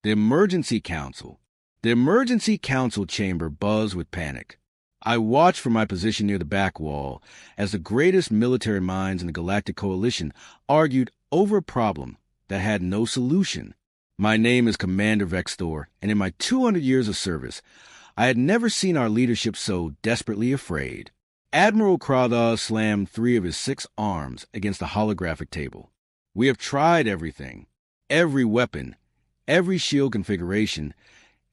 The emergency council. The emergency council chamber buzzed with panic. I watched from my position near the back wall as the greatest military minds in the Galactic Coalition argued over a problem that had no solution. My name is Commander Vextor, and in my 200 years of service, I had never seen our leadership so desperately afraid. Admiral Krathos slammed 3 of his 6 arms against the holographic table. We have tried everything. Every weapon, every shield configuration,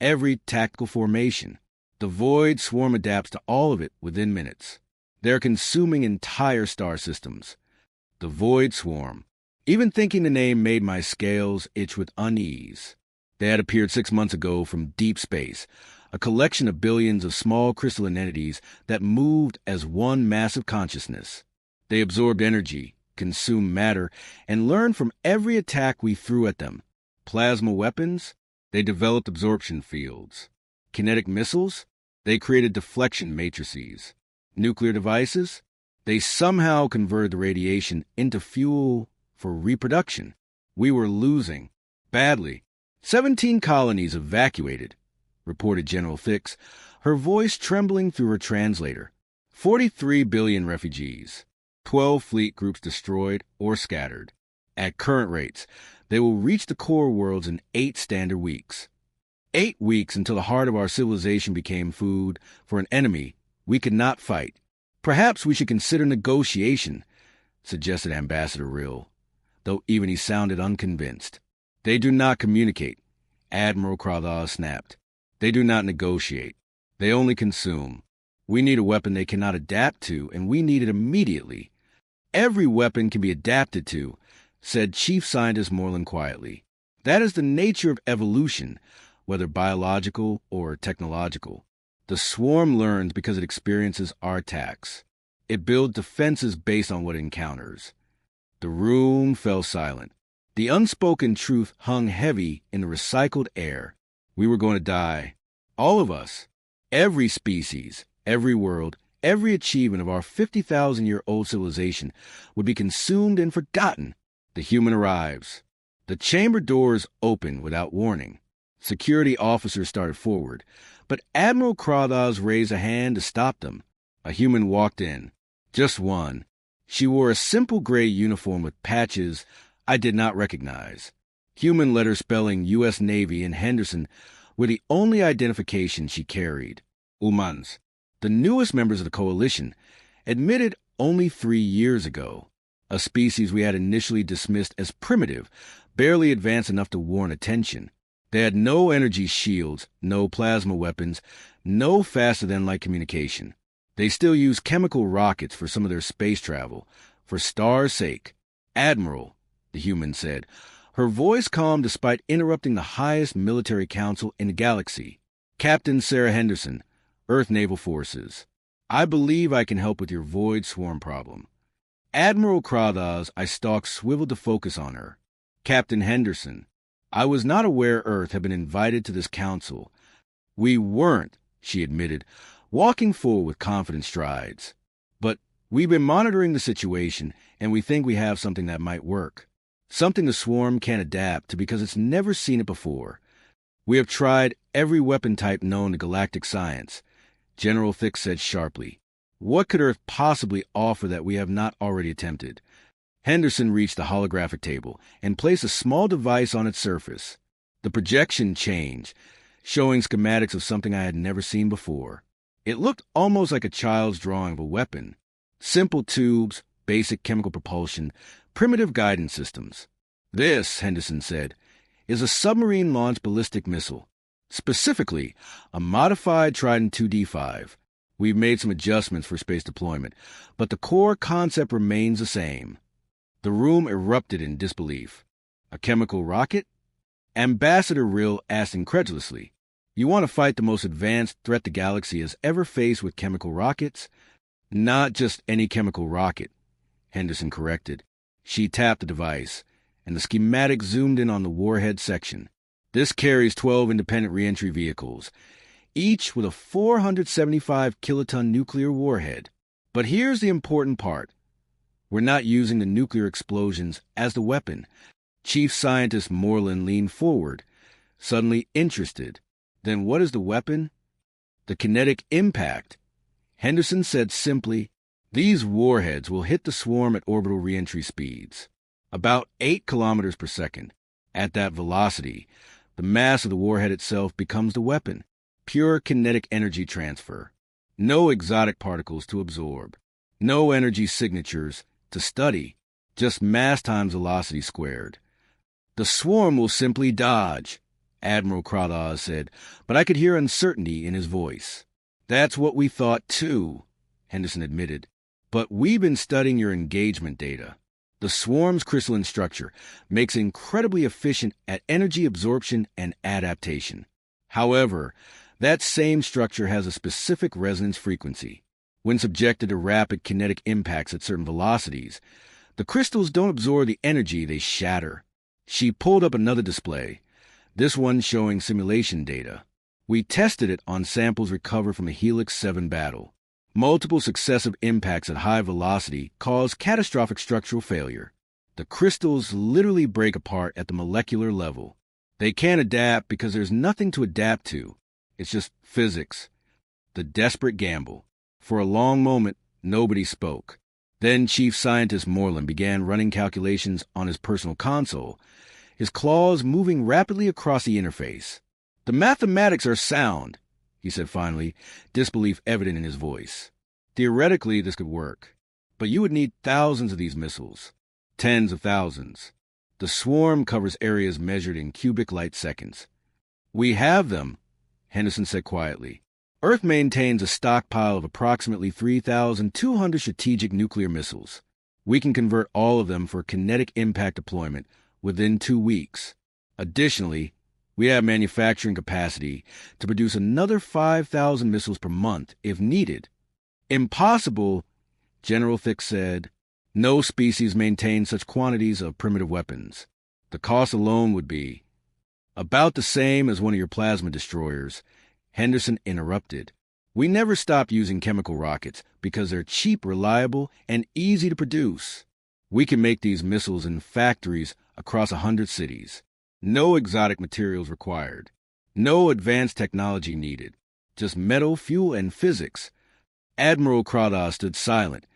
every tactical formation. The Void Swarm adapts to all of it within minutes. They're consuming entire star systems. The Void Swarm. Even thinking the name made my scales itch with unease. They had appeared 6 months ago from deep space, a collection of billions of small crystalline entities that moved as one massive consciousness. They absorbed energy, consumed matter, and learned from every attack we threw at them. Plasma weapons? They developed absorption fields. Kinetic missiles? They created deflection matrices. Nuclear devices? They somehow converted the radiation into fuel for reproduction. We were losing. Badly. 17 colonies evacuated, reported General Thix, her voice trembling through her translator. 43 billion refugees. 12 fleet groups destroyed or scattered. At current rates, they will reach the core worlds in 8 standard weeks. 8 weeks until the heart of our civilization became food for an enemy we could not fight. Perhaps we should consider negotiation, suggested Ambassador Rill, though even he sounded unconvinced. They do not communicate, Admiral Krathos snapped. They do not negotiate. They only consume. We need a weapon they cannot adapt to, and we need it immediately. Every weapon can be adapted to, said Chief Scientist Moreland quietly. That is the nature of evolution, whether biological or technological. The swarm learns because it experiences our attacks. It builds defenses based on what it encounters. The room fell silent. The unspoken truth hung heavy in the recycled air. We were going to die. All of us. Every species, every world, every achievement of our 50,000-year-old civilization would be consumed and forgotten. The human arrives. The chamber doors opened without warning. Security officers started forward, but Admiral Krathos raised a hand to stop them. A human walked in. Just one. She wore a simple gray uniform with patches I did not recognize. Human letters spelling U.S. Navy and Henderson were the only identification she carried. Umans, the newest members of the coalition, admitted only 3 years ago. A species we had initially dismissed as primitive, barely advanced enough to warrant attention. They had no energy shields, no plasma weapons, no faster-than-light communication. They still use chemical rockets for some of their space travel, for Star's sake. Admiral, the human said, her voice calm despite interrupting the highest military council in the galaxy. Captain Sarah Henderson, Earth Naval Forces. I believe I can help with your Void Swarm problem. Admiral Krathos, I stalked, swiveled to focus on her. Captain Henderson, I was not aware Earth had been invited to this council. We weren't, she admitted, walking forward with confident strides. But we've been monitoring the situation, and we think we have something that might work. Something the swarm can't adapt to because it's never seen it before. We have tried every weapon type known to galactic science, General Thix said sharply. What could Earth possibly offer that we have not already attempted? Henderson reached the holographic table and placed a small device on its surface. The projection changed, showing schematics of something I had never seen before. It looked almost like a child's drawing of a weapon. Simple tubes, basic chemical propulsion, primitive guidance systems. This, Henderson said, is a submarine-launched ballistic missile. Specifically, a modified Trident 2D5. We've made some adjustments for space deployment, but the core concept remains the same. The room erupted in disbelief. A chemical rocket? Ambassador Rill asked incredulously. You want to fight the most advanced threat the galaxy has ever faced with chemical rockets? Not just any chemical rocket, Henderson corrected. She tapped the device, and the schematic zoomed in on the warhead section. This carries 12 independent reentry vehicles, each with a 475 kiloton nuclear warhead. But here's the important part. We're not using the nuclear explosions as the weapon. Chief Scientist Moreland leaned forward. suddenly interested. Then what is the weapon? The kinetic impact. Henderson said simply, these warheads will hit the swarm at orbital reentry speeds, about 8 kilometers per second. At that velocity, the mass of the warhead itself becomes the weapon. Pure kinetic energy transfer. No exotic particles to absorb. No energy signatures to study. Just mass times velocity squared. The swarm will simply dodge, Admiral Kratos said, but I could hear uncertainty in his voice. That's what we thought too, Henderson admitted. But we've been studying your engagement data. The swarm's crystalline structure makes it incredibly efficient at energy absorption and adaptation. However, that same structure has a specific resonance frequency. When subjected to rapid kinetic impacts at certain velocities, the crystals don't absorb the energy, they shatter. She pulled up another display, this one showing simulation data. We tested it on samples recovered from the Helix 7 battle. Multiple successive impacts at high velocity cause catastrophic structural failure. The crystals literally break apart at the molecular level. They can't adapt because there's nothing to adapt to. It's just physics. The desperate gamble. For a long moment, nobody spoke. Then Chief Scientist Moreland began running calculations on his personal console, his claws moving rapidly across the interface. The mathematics are sound, he said finally, disbelief evident in his voice. Theoretically, this could work, but you would need thousands of these missiles. Tens of thousands. The swarm covers areas measured in cubic light seconds. We have them, Henderson said quietly. Earth maintains a stockpile of approximately 3,200 strategic nuclear missiles. We can convert all of them for kinetic impact deployment within 2 weeks. Additionally, we have manufacturing capacity to produce another 5,000 missiles per month if needed. Impossible, General Thick said. No species maintains such quantities of primitive weapons. The cost alone would be about the same as one of your plasma destroyers. Henderson interrupted. We never stop using chemical rockets because they're cheap, reliable, and easy to produce. We can make these missiles in factories across 100 cities. No exotic materials required. No advanced technology needed. Just metal, fuel, and physics. Admiral Kratos stood silent,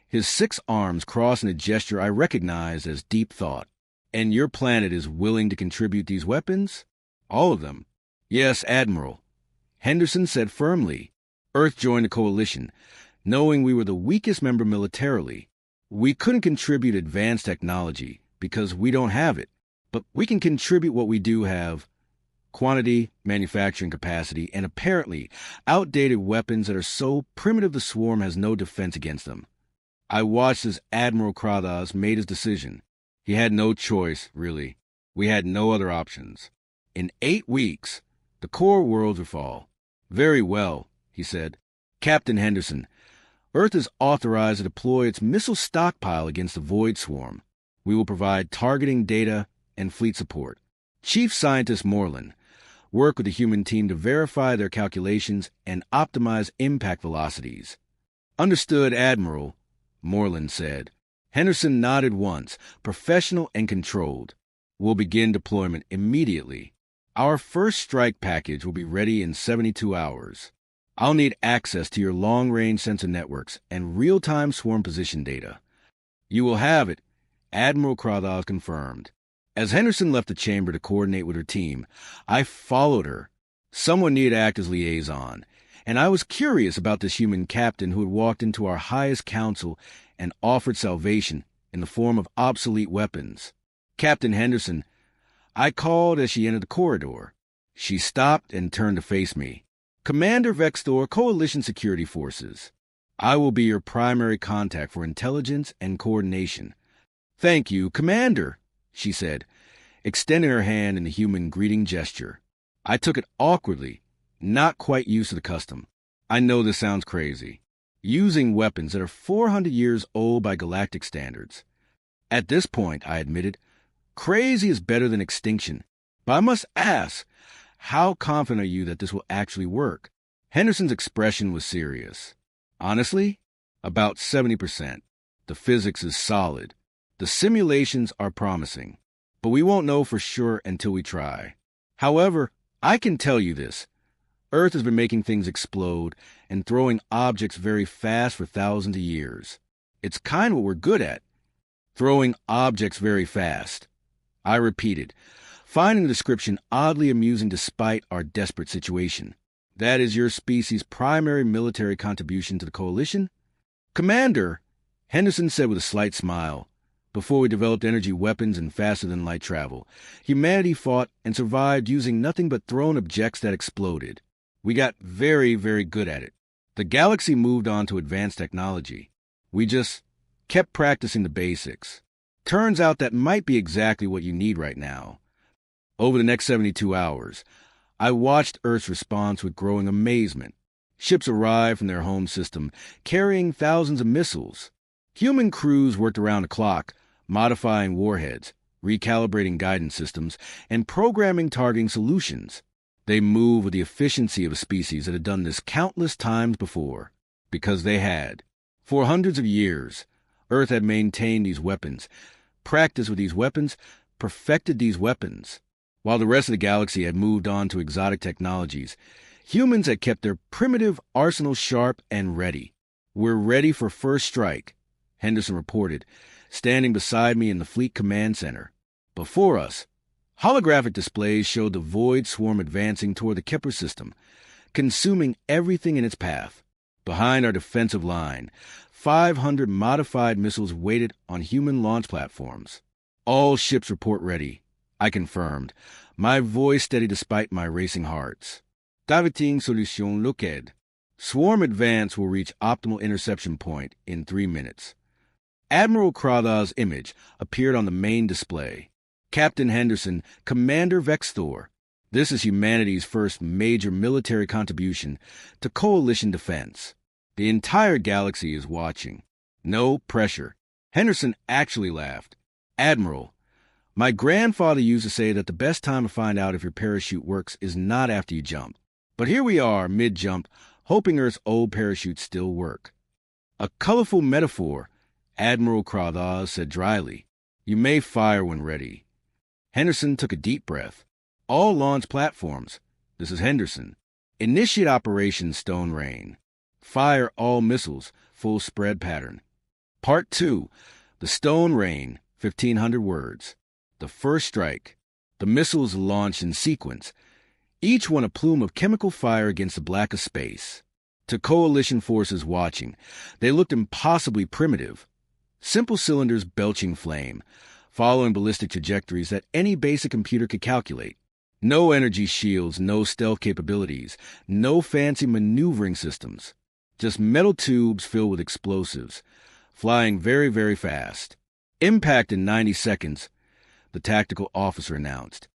his 6 arms crossed in a gesture I recognized as deep thought. And your planet is willing to contribute these weapons? All of them. Yes, Admiral. Henderson said firmly. Earth joined the coalition, knowing we were the weakest member militarily. We couldn't contribute advanced technology because we don't have it, but we can contribute what we do have: quantity, manufacturing capacity, and apparently outdated weapons that are so primitive the swarm has no defense against them. I watched as Admiral Kratos made his decision. He had no choice, really. We had no other options. In 8 weeks, the core worlds would fall. Very well, he said. Captain Henderson, Earth is authorized to deploy its missile stockpile against the Void Swarm. We will provide targeting data and fleet support. Chief Scientist Moreland, work with the human team to verify their calculations and optimize impact velocities. Understood, Admiral, Moreland said. Henderson nodded once, professional and controlled. We'll begin deployment immediately. Our first strike package will be ready in 72 hours. I'll need access to your long-range sensor networks and real-time swarm position data. You will have it, Admiral Kratos confirmed. As Henderson left the chamber to coordinate with her team, I followed her. Someone needed to act as liaison, and I was curious about this human captain who had walked into our highest council and offered salvation in the form of obsolete weapons. Captain Henderson, I called as she entered the corridor. She stopped and turned to face me. Commander Vextor, Coalition Security Forces. I will be your primary contact for intelligence and coordination. Thank you, Commander, she said, extending her hand in the human greeting gesture. I took it awkwardly, not quite used to the custom. I know this sounds crazy. Using weapons that are 400 years old by galactic standards. At this point, I admitted, crazy is better than extinction. But I must ask, how confident are you that this will actually work? Henderson's expression was serious. Honestly, about 70%. The physics is solid. The simulations are promising. But we won't know for sure until we try. However, I can tell you this. Earth has been making things explode and throwing objects very fast for thousands of years. It's kind of what we're good at, throwing objects very fast. I repeated, finding the description oddly amusing despite our desperate situation. That is your species' primary military contribution to the coalition? Commander, Henderson said with a slight smile, before we developed energy weapons and faster-than-light travel, humanity fought and survived using nothing but thrown objects that exploded. We got very, very good at it. The galaxy moved on to advanced technology. We just kept practicing the basics. Turns out that might be exactly what you need right now. Over the next 72 hours, I watched Earth's response with growing amazement. Ships arrived from their home system, carrying thousands of missiles. Human crews worked around the clock, modifying warheads, recalibrating guidance systems, and programming targeting solutions. They moved with the efficiency of a species that had done this countless times before, because they had. For hundreds of years, Earth had maintained these weapons, practiced with these weapons, perfected these weapons. While the rest of the galaxy had moved on to exotic technologies, humans had kept their primitive arsenal sharp and ready. We're ready for first strike, Henderson reported, standing beside me in the Fleet Command Center. Before us, holographic displays showed the void swarm advancing toward the Kepler system, consuming everything in its path. Behind our defensive line, 500 modified missiles waited on human launch platforms. All ships report ready, I confirmed, my voice steady despite my racing hearts. Daviting solution looked. Swarm advance will reach optimal interception point in 3 minutes. Admiral Kradha's image appeared on the main display. Captain Henderson, Commander Vexthor. This is humanity's first major military contribution to coalition defense. The entire galaxy is watching. No pressure. Henderson actually laughed. Admiral, my grandfather used to say that the best time to find out if your parachute works is not after you jump. But here we are, mid-jump, hoping Earth's old parachutes still work. A colorful metaphor, Admiral Kradha said dryly. You may fire when ready. Henderson took a deep breath. All launch platforms. This is Henderson. Initiate Operation Stone Rain. Fire all missiles, full spread pattern. Part 2. The Stone Rain, 1,500 words. The first strike. The missiles launched in sequence, each one a plume of chemical fire against the black of space. To coalition forces watching, they looked impossibly primitive. Simple cylinders belching flame, following ballistic trajectories that any basic computer could calculate. No energy shields, no stealth capabilities, no fancy maneuvering systems. Just metal tubes filled with explosives, flying very, very fast. Impact in 90 seconds, the tactical officer announced.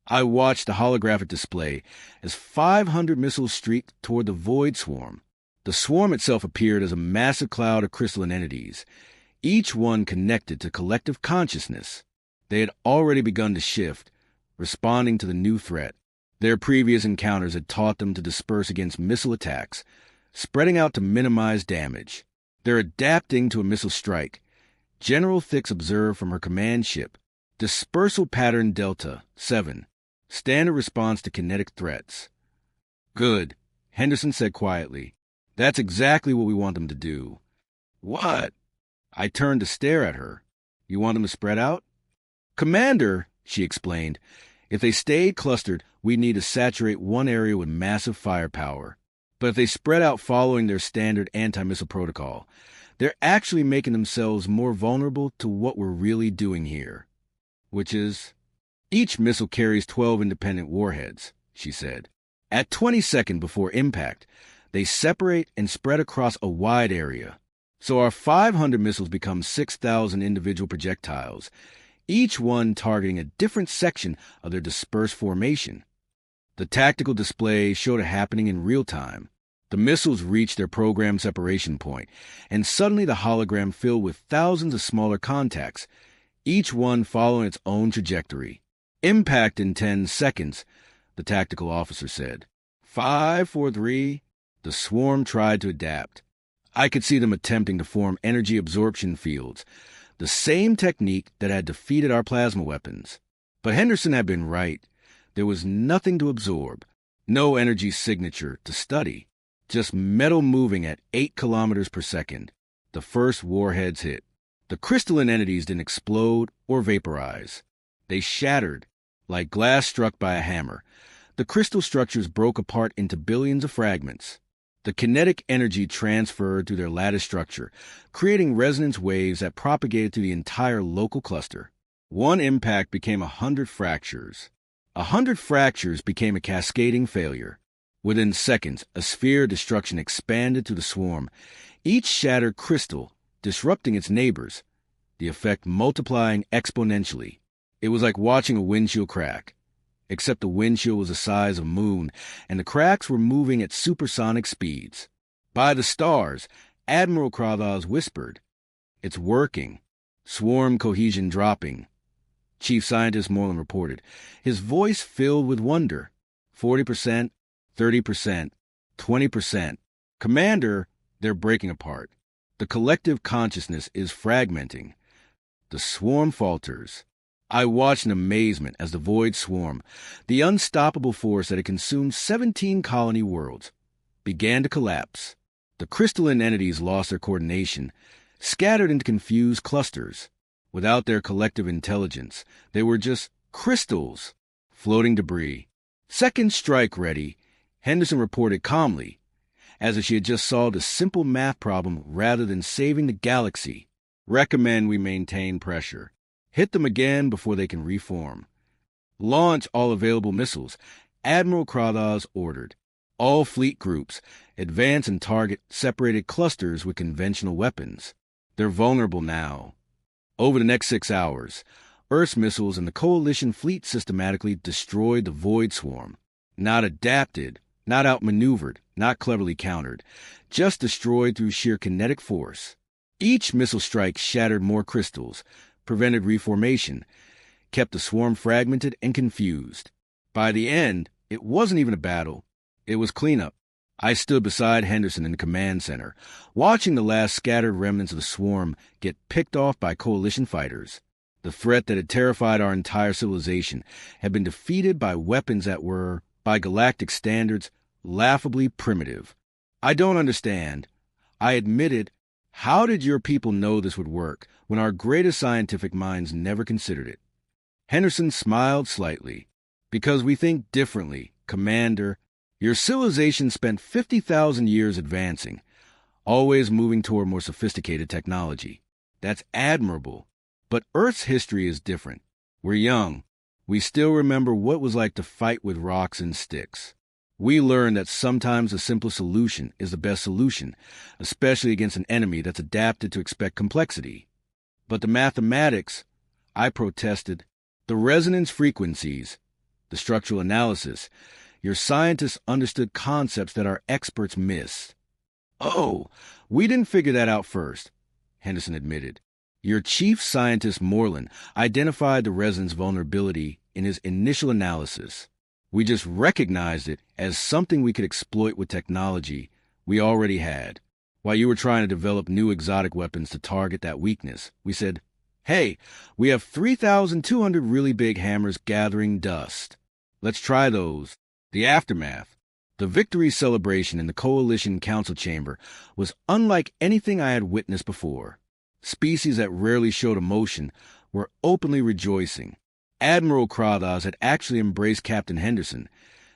I watched the holographic display as 500 missiles streaked toward the void swarm. The swarm itself appeared as a massive cloud of crystalline entities, each one connected to collective consciousness. They had already begun to shift, responding to the new threat. Their previous encounters had taught them to disperse against missile attacks, spreading out to minimize damage. They're adapting to a missile strike. General Thix observed from her command ship. Dispersal pattern Delta 7. Standard response to kinetic threats. Good, Henderson said quietly. That's exactly what we want them to do. What? I turned to stare at her. You want them to spread out? Commander, she explained, if they stayed clustered, we'd need to saturate one area with massive firepower. But if they spread out following their standard anti-missile protocol, they're actually making themselves more vulnerable to what we're really doing here. Which is, each missile carries 12 independent warheads, she said. At 20 seconds before impact, they separate and spread across a wide area. So our 500 missiles become 6,000 individual projectiles, each one targeting a different section of their dispersed formation. The tactical display showed it happening in real time. The missiles reached their programmed separation point, and suddenly the hologram filled with thousands of smaller contacts, each one following its own trajectory. Impact in 10 seconds, the tactical officer said. 5, 4, 3. The swarm tried to adapt. I could see them attempting to form energy absorption fields, the same technique that had defeated our plasma weapons. But Henderson had been right. There was nothing to absorb, no energy signature to study, just metal moving at 8 kilometers per second. The first warheads hit. The crystalline entities didn't explode or vaporize. They shattered, like glass struck by a hammer. The crystal structures broke apart into billions of fragments. The kinetic energy transferred through their lattice structure, creating resonance waves that propagated through the entire local cluster. One impact became 100 fractures. 100 fractures became a cascading failure. Within seconds, a sphere of destruction expanded to the swarm, each shattered crystal disrupting its neighbors, the effect multiplying exponentially. It was like watching a windshield crack, except the windshield was the size of a moon, and the cracks were moving at supersonic speeds. By the stars, Admiral Krathos whispered, "It's working. Swarm cohesion dropping." Chief Scientist Moreland reported, his voice filled with wonder. 40%, 30%, 20%. Commander, they're breaking apart. The collective consciousness is fragmenting. The swarm falters. I watched in amazement as the void swarm, the unstoppable force that had consumed 17 colony worlds, began to collapse. The crystalline entities lost their coordination, scattered into confused clusters. Without their collective intelligence, they were just crystals, floating debris. Second strike ready, Henderson reported calmly, as if she had just solved a simple math problem rather than saving the galaxy. Recommend we maintain pressure. Hit them again before they can reform. Launch all available missiles, Admiral Krathos ordered. All fleet groups, advance and target separated clusters with conventional weapons. They're vulnerable now. Over the next 6 hours, Earth's missiles and the Coalition fleet systematically destroyed the Void Swarm. Not adapted, not outmaneuvered, not cleverly countered, just destroyed through sheer kinetic force. Each missile strike shattered more crystals, prevented reformation, kept the swarm fragmented and confused. By the end, it wasn't even a battle. It was cleanup. I stood beside Henderson in the command center, watching the last scattered remnants of the swarm get picked off by Coalition fighters. The threat that had terrified our entire civilization had been defeated by weapons that were, by galactic standards, laughably primitive. I don't understand. I admitted, how did your people know this would work when our greatest scientific minds never considered it? Henderson smiled slightly. Because we think differently, Commander. Your civilization spent 50,000 years advancing, always moving toward more sophisticated technology. That's admirable. But Earth's history is different. We're young. We still remember what it was like to fight with rocks and sticks. We learned that sometimes the simplest solution is the best solution, especially against an enemy that's adapted to expect complexity. But the mathematics, I protested, the resonance frequencies, the structural analysis, your scientists understood concepts that our experts missed. Oh, we didn't figure that out first, Henderson admitted. Your chief scientist, Moreland, identified the resonance vulnerability in his initial analysis. We just recognized it as something we could exploit with technology we already had. While you were trying to develop new exotic weapons to target that weakness, we said, hey, we have 3,200 really big hammers gathering dust. Let's try those. The aftermath, the victory celebration in the Coalition Council Chamber, was unlike anything I had witnessed before. Species that rarely showed emotion were openly rejoicing. Admiral Krathos had actually embraced Captain Henderson,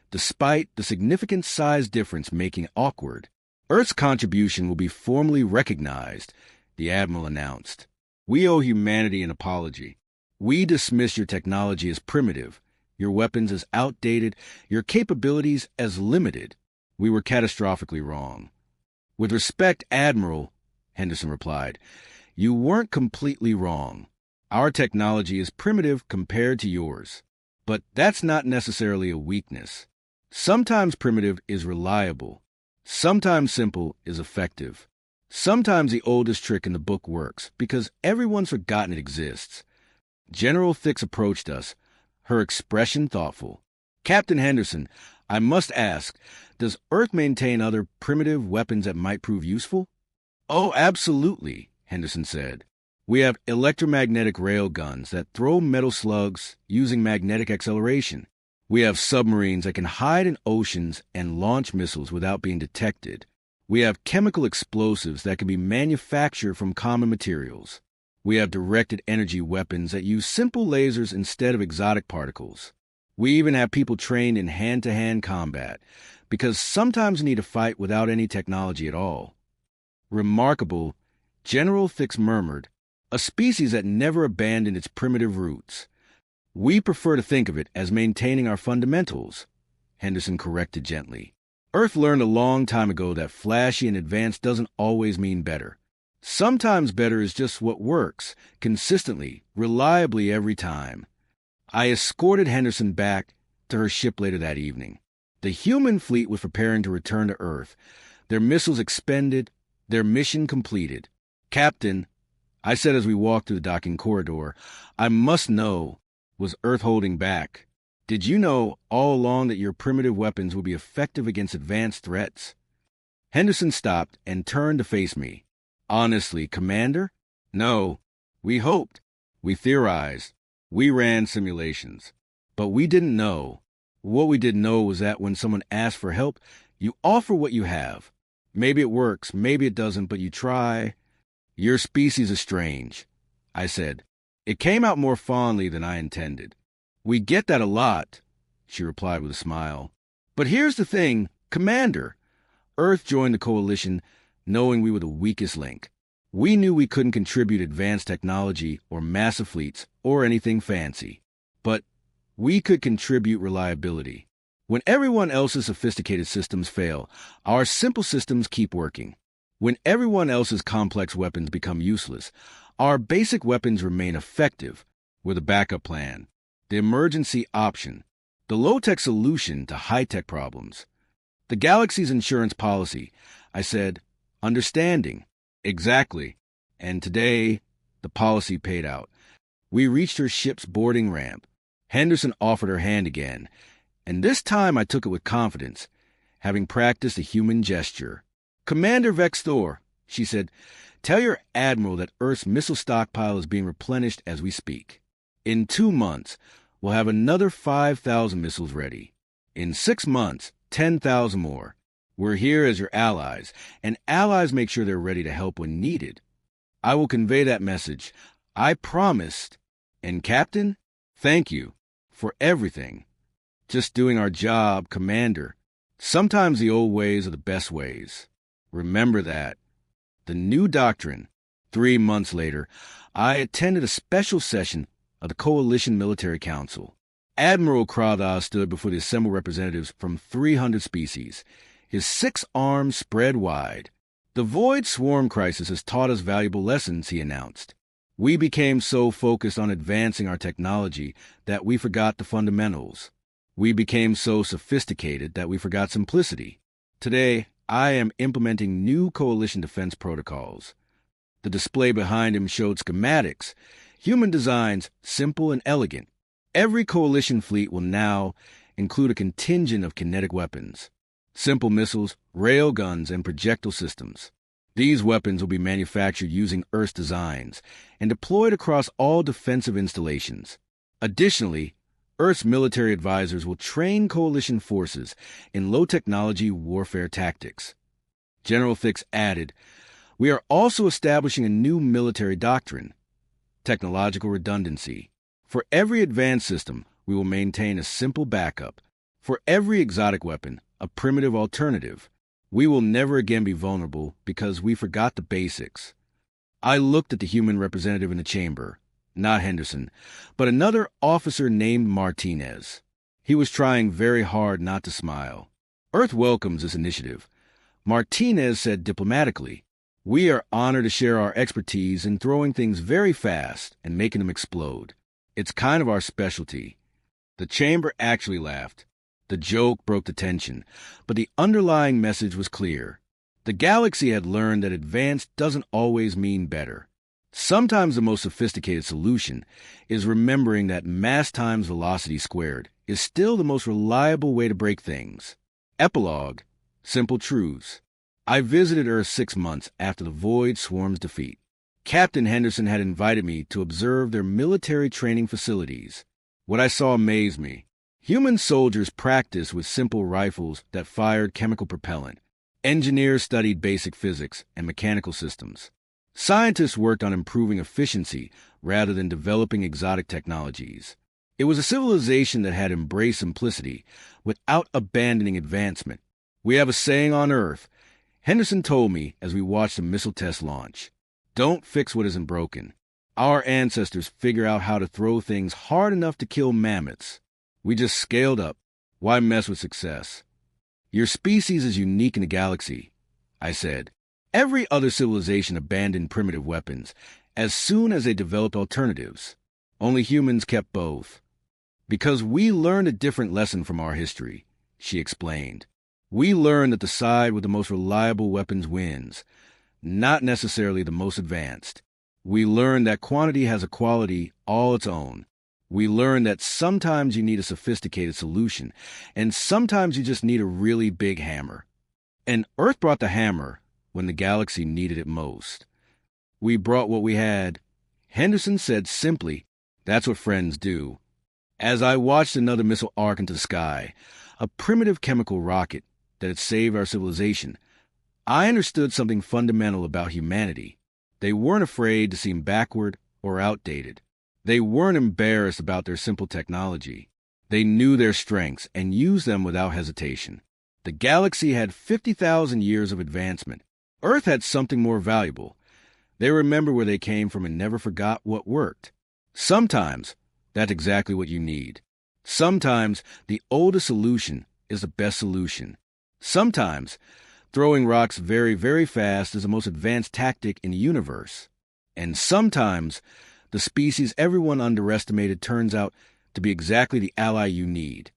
despite the significant size difference making it awkward. Earth's contribution will be formally recognized, the Admiral announced. We owe humanity an apology. We dismiss your technology as primitive, your weapons as outdated, your capabilities as limited. We were catastrophically wrong. With respect, Admiral, Henderson replied, you weren't completely wrong. Our technology is primitive compared to yours. But that's not necessarily a weakness. Sometimes primitive is reliable. Sometimes simple is effective. Sometimes the oldest trick in the book works because everyone's forgotten it exists. General Thix approached us, her expression thoughtful. Captain Henderson, I must ask, does Earth maintain other primitive weapons that might prove useful? Oh, absolutely, Henderson said. We have electromagnetic rail guns that throw metal slugs using magnetic acceleration. We have submarines that can hide in oceans and launch missiles without being detected. We have chemical explosives that can be manufactured from common materials. We have directed energy weapons that use simple lasers instead of exotic particles. We even have people trained in hand-to-hand combat, because sometimes you need to fight without any technology at all. Remarkable, General Thix murmured, a species that never abandoned its primitive roots. We prefer to think of it as maintaining our fundamentals, Henderson corrected gently. Earth learned a long time ago that flashy and advanced doesn't always mean better. Sometimes better is just what works, consistently, reliably every time. I escorted Henderson back to her ship later that evening. The human fleet was preparing to return to Earth, their missiles expended, their mission completed. Captain, I said as we walked through the docking corridor, I must know, was Earth holding back? Did you know all along that your primitive weapons would be effective against advanced threats? Henderson stopped and turned to face me. Honestly, Commander? No. We hoped. We theorized. We ran simulations. But we didn't know. What we didn't know was that when someone asks for help, you offer what you have. Maybe it works, maybe it doesn't, but you try. Your species is strange, I said. It came out more fondly than I intended. We get that a lot, she replied with a smile. But here's the thing, Commander. Earth joined the coalition knowing we were the weakest link. We knew we couldn't contribute advanced technology or massive fleets or anything fancy. But we could contribute reliability. When everyone else's sophisticated systems fail, our simple systems keep working. When everyone else's complex weapons become useless, our basic weapons remain effective. We're the backup plan, the emergency option, the low-tech solution to high-tech problems. The galaxy's insurance policy, I said, understanding. Exactly. And today, the policy paid out. We reached her ship's boarding ramp. Henderson offered her hand again, and this time I took it with confidence, having practiced a human gesture. Commander Vexthor, she said, tell your admiral that Earth's missile stockpile is being replenished as we speak. In 2 months, we'll have another 5,000 missiles ready. In 6 months, 10,000 more. We're here as your allies, and allies make sure they're ready to help when needed. I will convey that message. I promised. And Captain, thank you for everything. Just doing our job, Commander. Sometimes the old ways are the best ways. Remember that. The new doctrine. 3 months later, I attended a special session of the Coalition Military Council. Admiral Krathos stood before the assembled representatives from 300 species, his 6 arms spread wide. The Void Swarm crisis has taught us valuable lessons, he announced. We became so focused on advancing our technology that we forgot the fundamentals. We became so sophisticated that we forgot simplicity. Today, I am implementing new coalition defense protocols. The display behind him showed schematics, human designs simple and elegant. Every coalition fleet will now include a contingent of kinetic weapons, simple missiles, rail guns, and projectile systems. These weapons will be manufactured using Earth's designs and deployed across all defensive installations. Additionally, Earth's military advisors will train coalition forces in low-technology warfare tactics. General Thix added, we are also establishing a new military doctrine, technological redundancy. For every advanced system, we will maintain a simple backup. For every exotic weapon, a primitive alternative. We will never again be vulnerable because we forgot the basics. I looked at the human representative in the chamber, not Henderson, but another officer named Martinez. He was trying very hard not to smile. Earth welcomes this initiative. Martinez said diplomatically, we are honored to share our expertise in throwing things very fast and making them explode. It's kind of our specialty. The chamber actually laughed. The joke broke the tension, but the underlying message was clear. The galaxy had learned that advanced doesn't always mean better. Sometimes the most sophisticated solution is remembering that mass times velocity squared is still the most reliable way to break things. Epilogue, simple truths. I visited Earth 6 months after the Void Swarm's defeat. Captain Henderson had invited me to observe their military training facilities. What I saw amazed me. Human soldiers practiced with simple rifles that fired chemical propellant. Engineers studied basic physics and mechanical systems. Scientists worked on improving efficiency rather than developing exotic technologies. It was a civilization that had embraced simplicity without abandoning advancement. We have a saying on Earth, Henderson told me as we watched a missile test launch. Don't fix what isn't broken. Our ancestors figured out how to throw things hard enough to kill mammoths. We just scaled up. Why mess with success? Your species is unique in the galaxy, I said. Every other civilization abandoned primitive weapons as soon as they developed alternatives. Only humans kept both. Because we learned a different lesson from our history, she explained. We learned that the side with the most reliable weapons wins, not necessarily the most advanced. We learned that quantity has a quality all its own. We learned that sometimes you need a sophisticated solution, and sometimes you just need a really big hammer. And Earth brought the hammer when the galaxy needed it most. We brought what we had. Henderson said simply, that's what friends do. As I watched another missile arc into the sky, a primitive chemical rocket that had saved our civilization, I understood something fundamental about humanity. They weren't afraid to seem backward or outdated. They weren't embarrassed about their simple technology. They knew their strengths and used them without hesitation. The galaxy had 50,000 years of advancement. Earth had something more valuable. They remembered where they came from and never forgot what worked. Sometimes, that's exactly what you need. Sometimes, the oldest solution is the best solution. Sometimes, throwing rocks very, very fast is the most advanced tactic in the universe. And sometimes, the species everyone underestimated turns out to be exactly the ally you need.